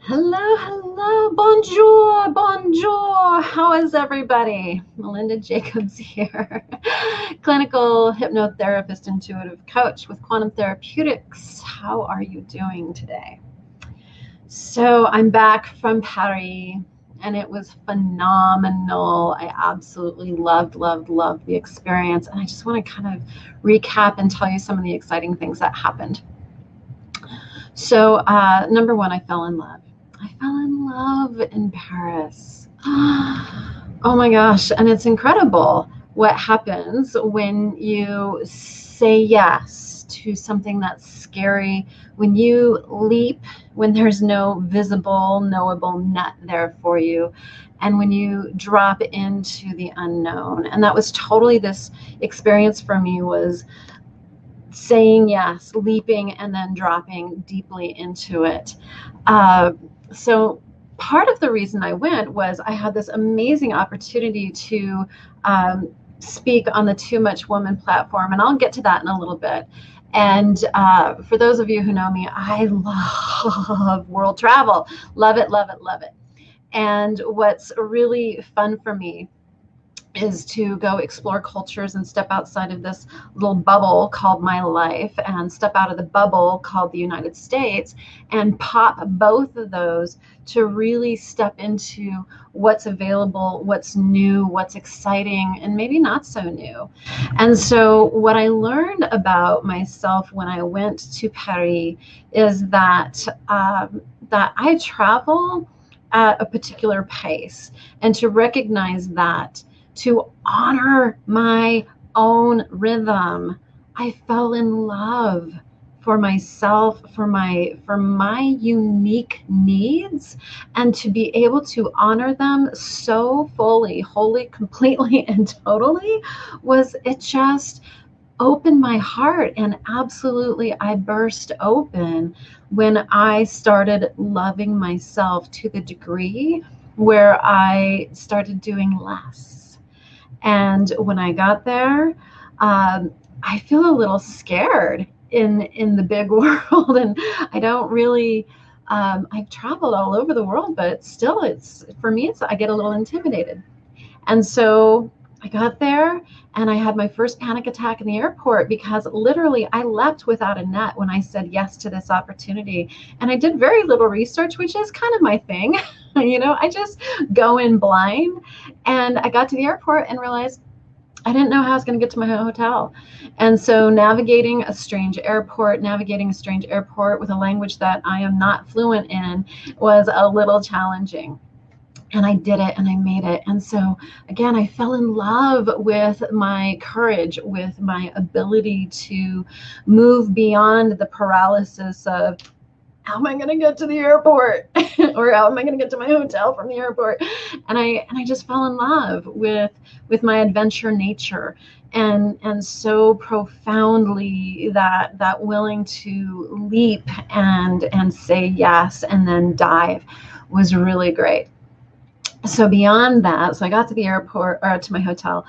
Hello, hello, bonjour, bonjour. How is everybody? Melinda Jacobs here, clinical hypnotherapist, intuitive coach with Quantum Therapeutics. How are you doing today? So, I'm back from Paris and it was phenomenal. I absolutely loved the experience. And I just want to kind of recap and tell you some of the exciting things that happened. So, number one, I fell in love. I fell in love in Paris. Oh my gosh. And it's incredible what happens when you say yes to something that's scary, when you leap, when there's no visible, knowable net there for you, and when you drop into the unknown. And that was totally this experience for me was saying yes, leaping, and then dropping deeply into it. Uh, so part of the reason I went was I had this amazing opportunity to speak on the Too Much Woman platform, and I'll get to that in a little bit. And for those of you who know me, I love world travel. Love it, love it, love it. And what's really fun for me is to go explore cultures and step outside of this little bubble called my life and step out of the bubble called the United States and pop both of those to really step into what's available, what's new, what's exciting, and maybe not so new. And so what I learned about myself when I went to Paris is that I travel at a particular pace, and to recognize that, to honor my own rhythm. I fell in love for myself, for my unique needs, and to be able to honor them so fully, wholly, completely, and totally was it just opened my heart. And absolutely I burst open when I started loving myself to the degree where I started doing less. And when I got there, I feel a little scared in the big world, and I don't really. I've traveled all over the world, but still, it's for me. It's I get a little intimidated, and so I got there and I had my first panic attack in the airport because literally I leapt without a net when I said yes to this opportunity. And I did very little research, which is kind of my thing. I just go in blind. And I got to the airport and realized I didn't know how I was going to get to my hotel. And so navigating a strange airport with a language that I am not fluent in was a little challenging. And I did it and I made it. And so, again, I fell in love with my courage, with my ability to move beyond the paralysis of how am I going to get to the airport or how am I going to get to my hotel from the airport? And I just fell in love with my adventure nature, and so profoundly that willing to leap and say yes and then dive was really great. So beyond that, so I got to the airport or to my hotel,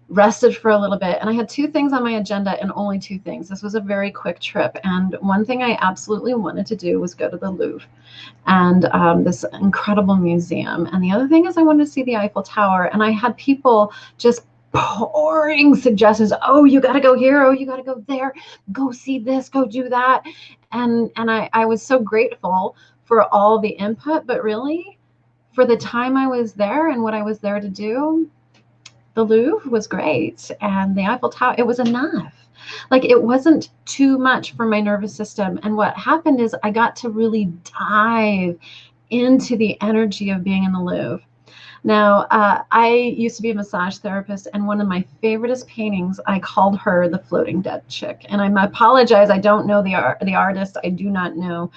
rested for a little bit, and I had two things on my agenda, and only two things. This was a very quick trip, and one thing I absolutely wanted to do was go to the Louvre and this incredible museum, and the other thing is I wanted to see the Eiffel Tower. And I had people just pouring suggestions. Oh, you got to go here. Oh, you got to go there. Go see this. Go do that. And I was so grateful for all the input, but really, for the time I was there and what I was there to do, the Louvre was great. And the Eiffel Tower, it was enough. Like, it wasn't too much for my nervous system. And what happened is I got to really dive into the energy of being in the Louvre. Now, I used to be a massage therapist, and one of my favoriteest paintings, I called her the Floating Dead Chick. And I apologize, I don't know the artist. I do not know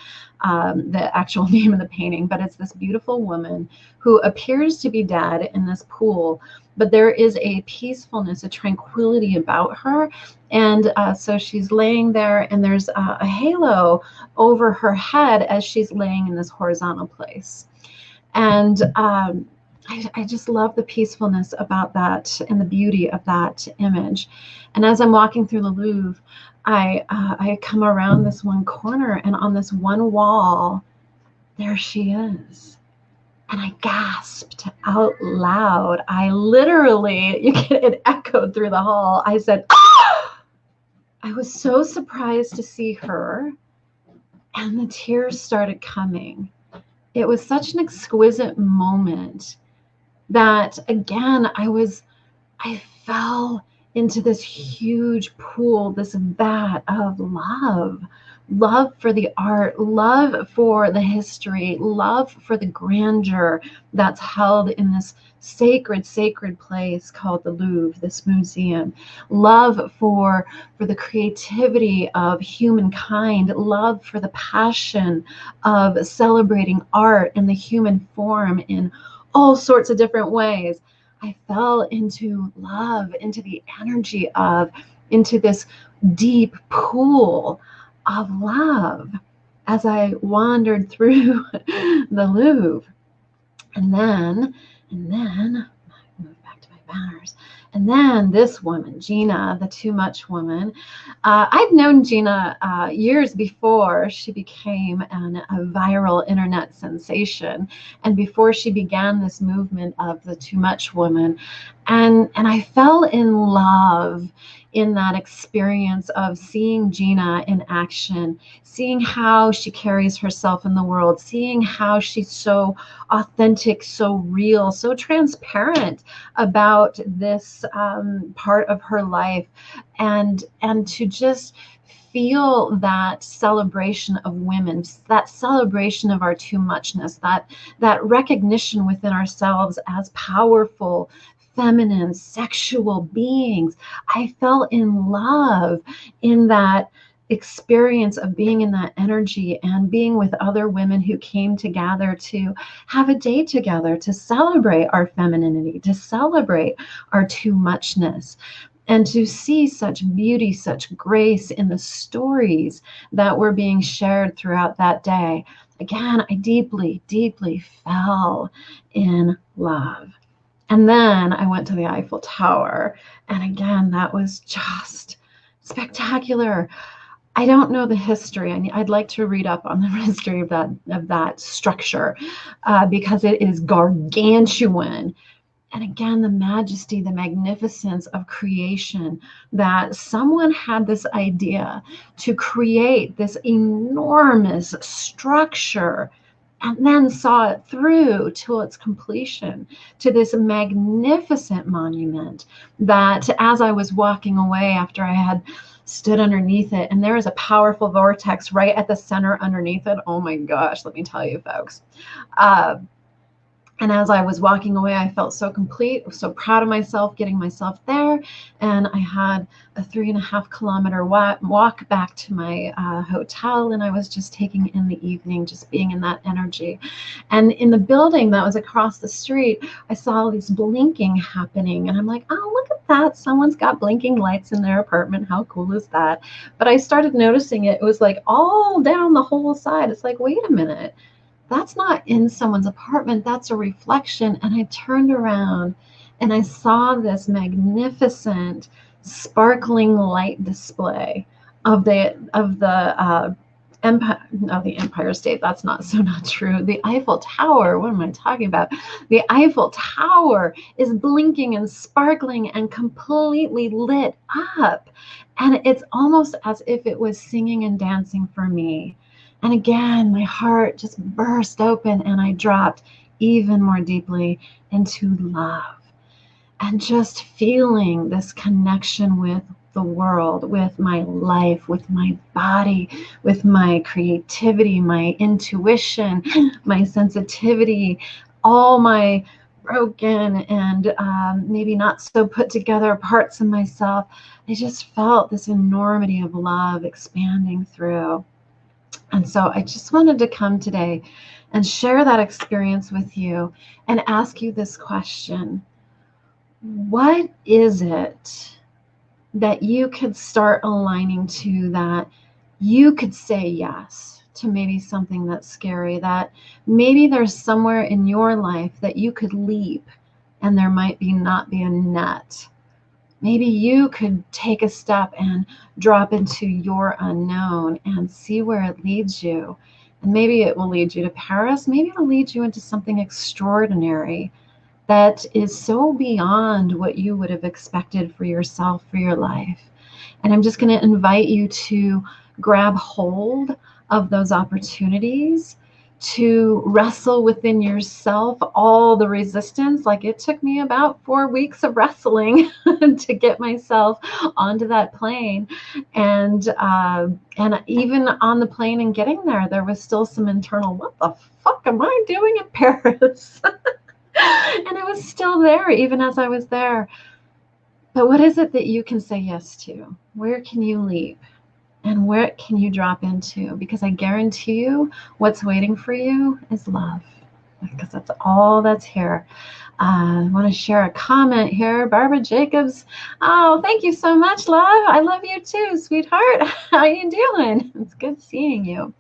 the actual name of the painting, but it's this beautiful woman who appears to be dead in this pool, but there is a peacefulness, a tranquility about her. And so she's laying there, and there's a halo over her head as she's laying in this horizontal place. And I just love the peacefulness about that and the beauty of that image. And as I'm walking through the Louvre, I come around this one corner, and on this one wall, there she is. And I gasped out loud. I literally, it echoed through the hall. I said, "Ah!" I was so surprised to see her, and the tears started coming. It was such an exquisite moment that, again, I fell into this huge pool, this vat of love. Love for the art, love for the history, love for the grandeur that's held in this sacred place called the Louvre, this museum. Love for the creativity of humankind, love for the passion of celebrating art and the human form in all sorts of different ways. I fell into love, into the energy of, into this deep pool of love as I wandered through the Louvre. And then, move back to my banners. And then this woman, Gina, the Too Much woman, I'd known Gina years before she became a viral internet sensation, and before she began this movement of the Too Much woman. And I fell in love in that experience of seeing Gina in action, seeing how she carries herself in the world, seeing how she's so authentic, so real, so transparent about this part of her life, and to just feel that celebration of women, that celebration of our too muchness, that recognition within ourselves as powerful, feminine, sexual beings. I fell in love in that experience of being in that energy and being with other women who came together to have a day together to celebrate our femininity, to celebrate our too muchness, and to see such beauty, such grace in the stories that were being shared throughout that day. Again, I deeply, deeply fell in love. And then I went to the Eiffel Tower. And again, that was just spectacular. I don't know the history. I'd like to read up on the history of that structure because it is gargantuan. And again, the majesty, the magnificence of creation, that someone had this idea to create this enormous structure and then saw it through to its completion, to this magnificent monument that, as I was walking away after I had stood underneath it, and there is a powerful vortex right at the center underneath it. Oh my gosh, let me tell you, folks. And as I was walking away, I felt so complete, so proud of myself, getting myself there. And I had a 3.5 kilometer walk back to my hotel. And I was just taking in the evening, just being in that energy. And in the building that was across the street, I saw these blinking happening. And I'm like, oh, look at that. Someone's got blinking lights in their apartment. How cool is that? But I started noticing it. It was like all down the whole side. It's like, wait a minute. That's not in someone's apartment, that's a reflection. And I turned around and I saw this magnificent sparkling light display of the Empire State. That's not true. The Eiffel Tower. What am I talking about? The Eiffel Tower is blinking and sparkling and completely lit up. And it's almost as if it was singing and dancing for me. And again, my heart just burst open and I dropped even more deeply into love and just feeling this connection with the world, with my life, with my body, with my creativity, my intuition, my sensitivity, all my broken and maybe not so put together parts of myself. I just felt this enormity of love expanding through. And so I just wanted to come today and share that experience with you and ask you this question. What is it that you could start aligning to, that you could say yes to maybe something that's scary, that maybe there's somewhere in your life that you could leap and there might not be a net? Maybe you could take a step and drop into your unknown and see where it leads you And maybe it will lead you to Paris. Maybe it'll lead you into something extraordinary that is so beyond what you would have expected for yourself, for your life. And I'm just going to invite you to grab hold of those opportunities, to wrestle within yourself all the resistance. Like it took me about 4 weeks of wrestling to get myself onto that plane. And even on the plane and getting there was still some internal, what the fuck am I doing in Paris? And it was still there even as I was there. But what is it that you can say yes to? Where can you leap? And where can you drop into? Because I guarantee you what's waiting for you is love. Because that's all that's here. I want to share a comment here. Barbara Jacobs. Oh, thank you so much, love. I love you too, sweetheart. How you doing? It's good seeing you.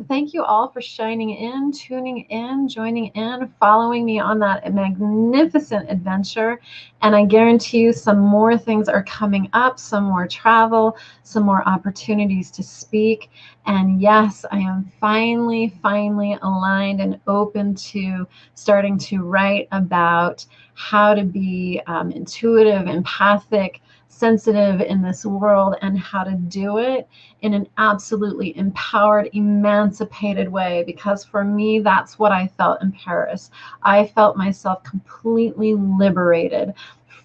Thank you all for shining in, tuning in, joining in, following me on that magnificent adventure. And I guarantee you some more things are coming up, some more travel, some more opportunities to speak. And yes, I am finally aligned and open to starting to write about how to be intuitive, empathic, sensitive in this world, and how to do it in an absolutely empowered, emancipated way. Because for me, that's what I felt in Paris. I felt myself completely liberated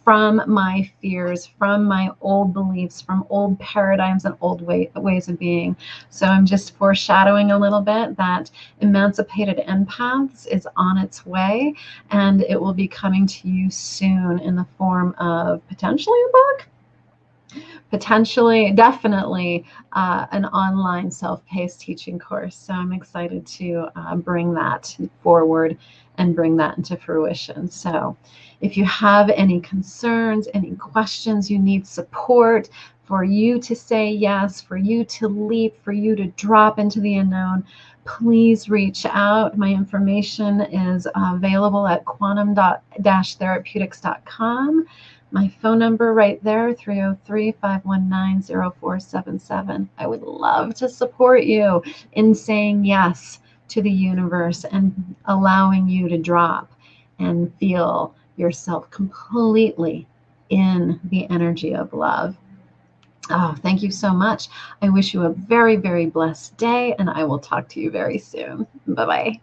from my fears, from my old beliefs, from old paradigms and old ways of being. So I'm just foreshadowing a little bit that Emancipated Empaths is on its way, and it will be coming to you soon in the form of potentially a book, potentially, definitely an online self-paced teaching course. So I'm excited to bring that forward and bring that into fruition. So if you have any concerns, any questions, you need support for you to say yes, for you to leap, for you to drop into the unknown, please reach out. My information is available at quantum-therapeutics.com. My phone number right there, 303-519-0477. I would love to support you in saying yes to the universe and allowing you to drop and feel yourself completely in the energy of love. Oh, thank you so much. I wish you a very, very blessed day, and I will talk to you very soon. Bye-bye.